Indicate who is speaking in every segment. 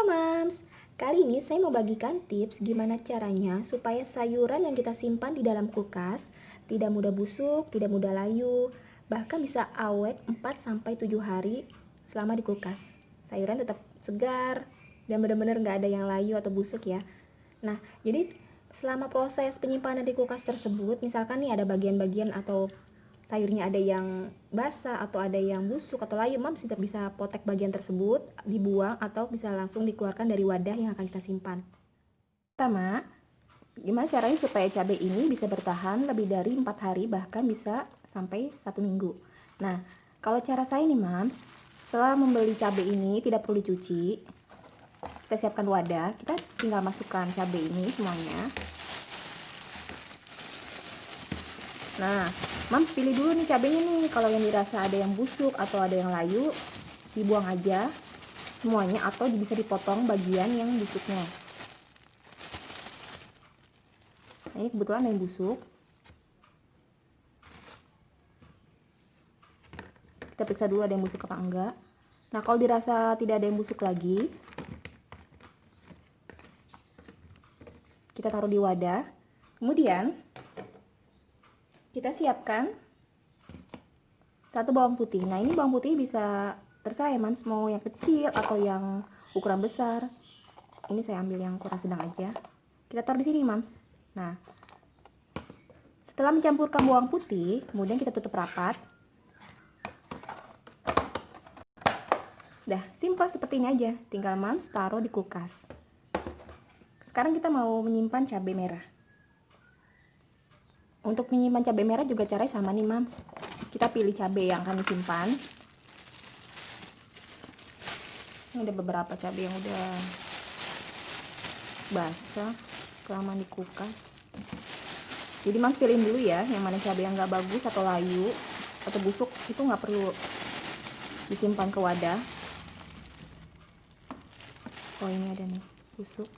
Speaker 1: Mams, kali ini saya mau bagikan tips gimana caranya supaya sayuran yang kita simpan di dalam kulkas tidak mudah busuk, tidak mudah layu, bahkan bisa awet 4-7 hari selama di kulkas. Sayuran tetap segar dan benar-benar nggak ada yang layu atau busuk ya. Nah, jadi selama proses penyimpanan di kulkas tersebut, misalkan nih ada bagian-bagian atau sayurnya ada yang basah atau ada yang busuk atau layu, Mams sudah bisa potek bagian tersebut, dibuang atau bisa langsung dikeluarkan dari wadah yang akan kita simpan. Pertama, gimana caranya supaya cabai ini bisa bertahan lebih dari 4 hari, bahkan bisa sampai 1 minggu. Nah, kalau cara saya nih Mams, setelah membeli cabai ini tidak perlu dicuci, kita siapkan wadah, kita tinggal masukkan cabai ini semuanya. Nah, Mams pilih dulu nih cabenya nih, kalau yang dirasa ada yang busuk atau ada yang layu, dibuang aja semuanya atau bisa dipotong bagian yang busuknya. Nah, ini kebetulan ada yang busuk. Kita periksa dulu ada yang busuk apa enggak. Nah, kalau dirasa tidak ada yang busuk lagi, kita taruh di wadah. Kemudian kita siapkan 1 bawang putih. Nah, ini bawang putih bisa terserah ya Mams, mau yang kecil atau yang ukuran besar. Ini saya ambil yang ukuran sedang aja. Kita taruh di sini Mams. Nah, setelah mencampurkan bawang putih, kemudian kita tutup rapat. Dah, simpel seperti ini aja. Tinggal Mams taruh di kulkas. Sekarang kita mau menyimpan cabai merah. Untuk menyimpan cabai merah juga caranya sama nih Mams. Kita pilih cabai yang akan disimpan. Ini ada beberapa cabai yang udah basah kelamaan di kulkas. Jadi Mams pilihin dulu ya, yang mana cabai yang nggak bagus atau layu atau busuk itu nggak perlu disimpan ke wadah. Oh, ini ada nih busuk.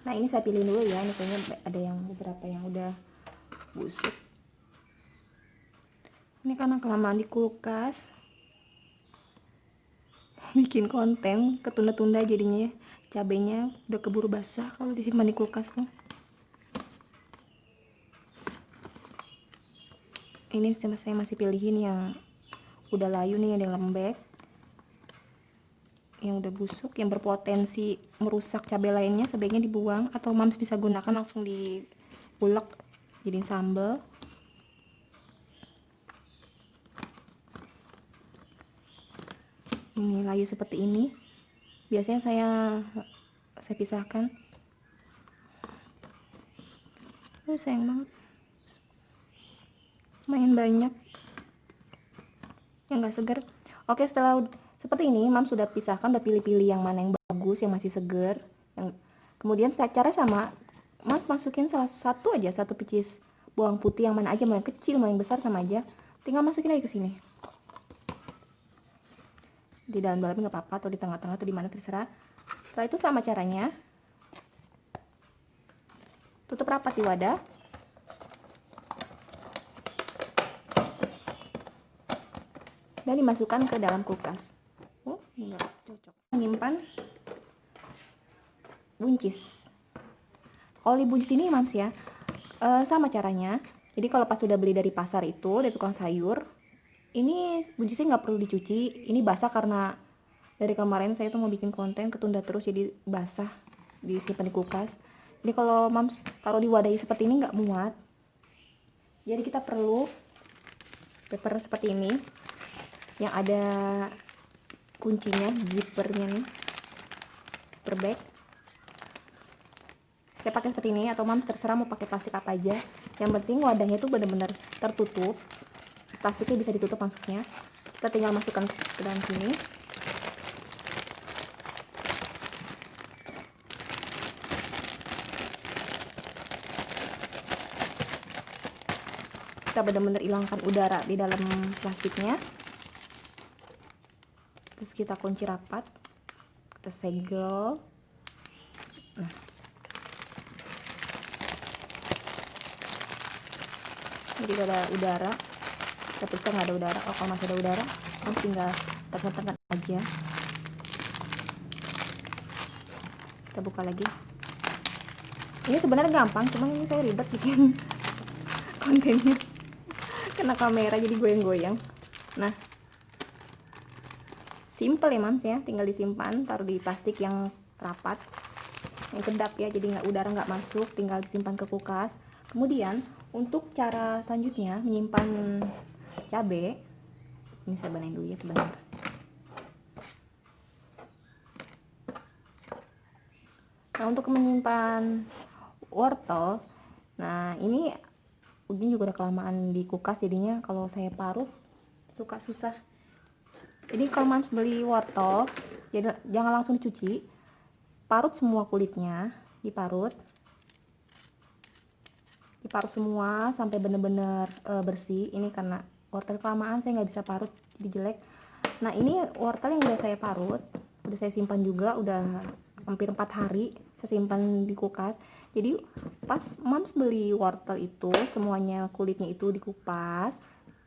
Speaker 1: Nah, ini saya pilih dulu ya, ini kayaknya ada yang beberapa yang udah busuk. Ini karena kelamaan di kulkas, bikin konten ketunda-tunda jadinya, cabenya udah keburu basah kalau disimpan di kulkas tuh. Ini saya masih pilihin yang udah layu nih, yang lembek, yang udah busuk, yang berpotensi merusak cabai lainnya sebaiknya dibuang, atau Mams bisa gunakan langsung diulek jadiin sambal. Ini layu seperti ini, biasanya saya pisahkan. Sayang banget, main banyak yang nggak segar. Oke, setelah seperti ini Mams sudah pisahkan, udah pilih-pilih yang mana yang bagus, yang masih segar. Kemudian cara sama, Mams masukin satu picis bawang putih, yang mana aja, mau yang kecil mau yang besar sama aja, tinggal masukin lagi ke sini. Di dalam-dalamnya nggak apa-apa, atau di tengah-tengah atau di mana terserah. Setelah itu sama caranya, tutup rapat di wadah. Dan dimasukkan ke dalam kulkas. Ini nggak cocok. Menyimpan buncis. Kalau di buncis ini Mams ya, sama caranya. Jadi kalau pas sudah beli dari pasar itu, dari tukang sayur, ini buncisnya nggak perlu dicuci. Ini basah karena dari kemarin saya tuh mau bikin konten, ketunda terus jadi basah, disimpan di kulkas. Ini kalau Mams taruh di wadah seperti ini nggak muat. Jadi kita perlu paper seperti ini, yang ada kuncinya, zippernya nih, zipper bag. Saya pakai seperti ini, atau Mams terserah mau pakai plastik apa aja. Yang penting wadahnya itu benar-benar tertutup, plastiknya bisa ditutup maksudnya. Kita tinggal masukkan ke dalam sini. Kita benar-benar hilangkan udara di dalam plastiknya. Terus kita kunci rapat, kita segel. Nah, jadi ada udara. Kita periksa nggak ada udara. Oh, kalau masih ada udara, Mams tinggal tekan-tekan aja. Kita buka lagi. Ini sebenarnya gampang, cuman ini saya ribet bikin kontennya. Kena kamera jadi goyang-goyang. Nah, simple ya Mams ya, tinggal disimpan, taruh di plastik yang rapat, yang kedap ya, jadi udara nggak masuk, tinggal disimpan ke kulkas. Kemudian untuk cara selanjutnya menyimpan cabai, ini saya benahin dulu ya sebentar. Nah, untuk menyimpan wortel, nah ini juga udah kelamaan di kulkas, jadinya kalau saya parut suka susah. Jadi kalau Mams beli wortel, jadi jangan langsung dicuci, parut semua kulitnya, diparut semua sampai bener-bener bersih. Ini karena wortel kelamaan saya nggak bisa parut, jadi jelek. Nah, ini wortel yang udah saya parut, udah saya simpan juga, udah hampir 4 hari saya simpan di kulkas. Jadi pas Mams beli wortel itu, semuanya kulitnya itu dikupas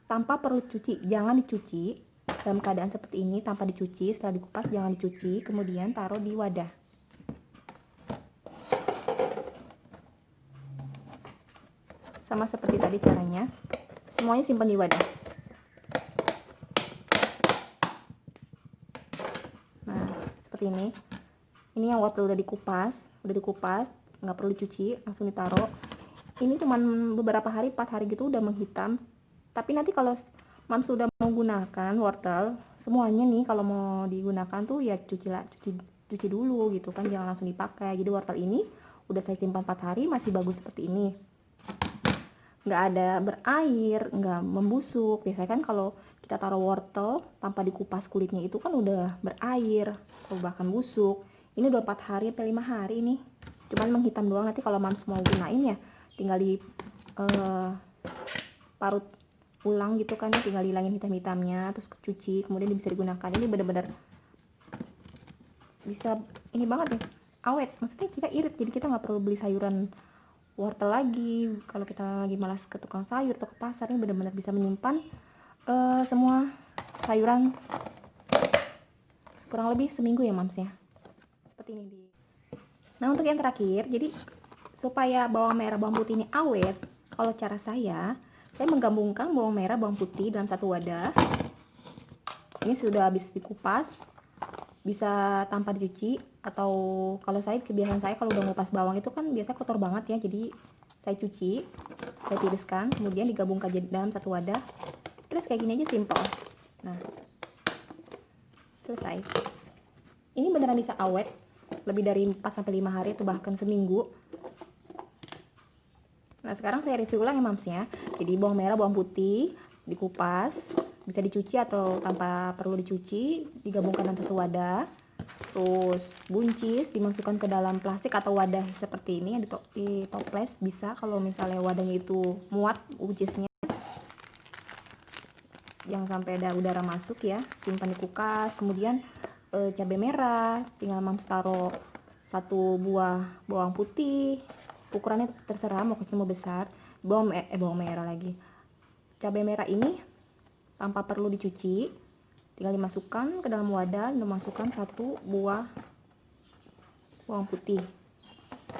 Speaker 1: tanpa perlu cuci, jangan dicuci. Dalam keadaan seperti ini tanpa dicuci, setelah dikupas jangan dicuci, kemudian taruh di wadah. Sama seperti tadi caranya, semuanya simpan di wadah. Nah, seperti ini. Ini yang wortel udah dikupas, nggak perlu dicuci, langsung ditaruh. Ini cuman beberapa hari, 4 hari gitu udah menghitam. Tapi nanti kalau Mams sudah menggunakan wortel, semuanya nih kalau mau digunakan tuh ya cuci dulu gitu kan, jangan langsung dipakai. Jadi wortel ini udah saya simpan 4 hari masih bagus seperti ini. Nggak ada berair, nggak membusuk. Biasanya kan kalau kita taruh wortel tanpa dikupas kulitnya itu kan udah berair atau bahkan busuk. Ini udah 4 hari sampai 5 hari nih, cuman menghitam doang. Nanti kalau Mams mau gunain ya tinggal di parut ulang gitu kan, tinggal hilangin hitam-hitamnya, terus cuci, kemudian bisa digunakan. Ini bener-bener bisa ini banget ya, awet. Maksudnya kita irit, jadi kita nggak perlu beli sayuran wortel lagi kalau kita lagi malas ke tukang sayur atau ke pasar. Ini benar-benar bisa menyimpan semua sayuran kurang lebih seminggu ya Mams ya, seperti ini. Nah, untuk yang terakhir, jadi supaya bawang merah bawang putih ini awet, kalau cara saya menggabungkan bawang merah bawang putih dalam satu wadah. Ini sudah habis dikupas, bisa tanpa dicuci, atau kalau kebiasaan saya kalau udah ngupas bawang itu kan biasanya kotor banget ya, jadi saya cuci, saya tiriskan, kemudian digabungkan jadi dalam satu wadah. Terus kayak gini aja, simple. Nah, selesai. Ini beneran bisa awet lebih dari 4-5 hari atau bahkan seminggu. Nah, sekarang saya review ulang ya Mams ya. Jadi bawang merah bawang putih dikupas, bisa dicuci atau tanpa perlu dicuci, digabungkan dalam satu wadah. Terus buncis dimasukkan ke dalam plastik atau wadah seperti ini yang di toples, bisa kalau misalnya wadahnya itu muat buncisnya, jangan sampai ada udara masuk ya. Simpan di kulkas. Kemudian cabai merah tinggal Mams taruh 1 buah bawang putih, ukurannya terserah mau kecil mau besar. Bawang merah lagi, cabai merah ini tanpa perlu dicuci, tinggal dimasukkan ke dalam wadah, dimasukkan 1 buah bawang putih.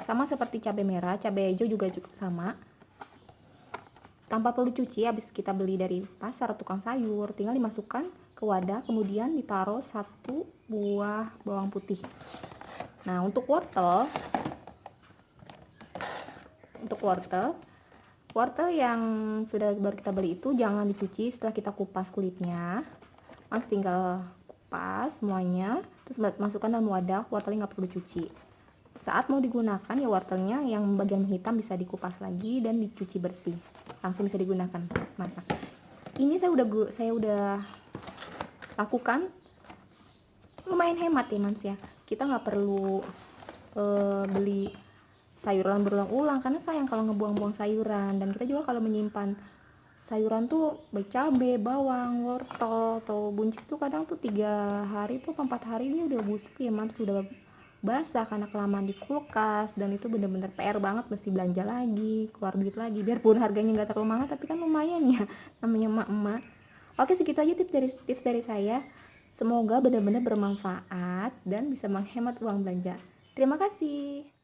Speaker 1: Sama seperti cabai merah, cabai hijau juga sama, tanpa perlu cuci. Habis kita beli dari pasar atau tukang sayur, tinggal dimasukkan ke wadah, kemudian ditaruh 1 buah bawang putih. Nah, untuk wortel yang baru kita beli itu jangan dicuci. Setelah kita kupas kulitnya, Mams tinggal kupas semuanya, terus masukkan dalam wadah. Wortelnya nggak perlu dicuci. Saat mau digunakan ya wortelnya yang bagian hitam bisa dikupas lagi dan dicuci bersih, langsung bisa digunakan masak. Ini saya udah lakukan, lumayan hemat ya Mams ya. Kita nggak perlu beli sayuran berulang-ulang karena sayang kalau ngebuang-buang sayuran. Dan kita juga kalau menyimpan sayuran tuh baik cabai, bawang, wortel atau buncis tuh kadang tuh 3 hari tuh 4 hari ini udah busuk ya Mams, sudah
Speaker 2: basah karena kelamaan di kulkas, dan itu bener-bener PR banget, mesti belanja lagi, keluar duit lagi, biarpun harganya nggak terlalu mahal tapi kan lumayan ya, namanya emak-emak. Oke, segitu aja tips dari saya. Semoga benar-benar bermanfaat dan bisa menghemat uang belanja. Terima kasih.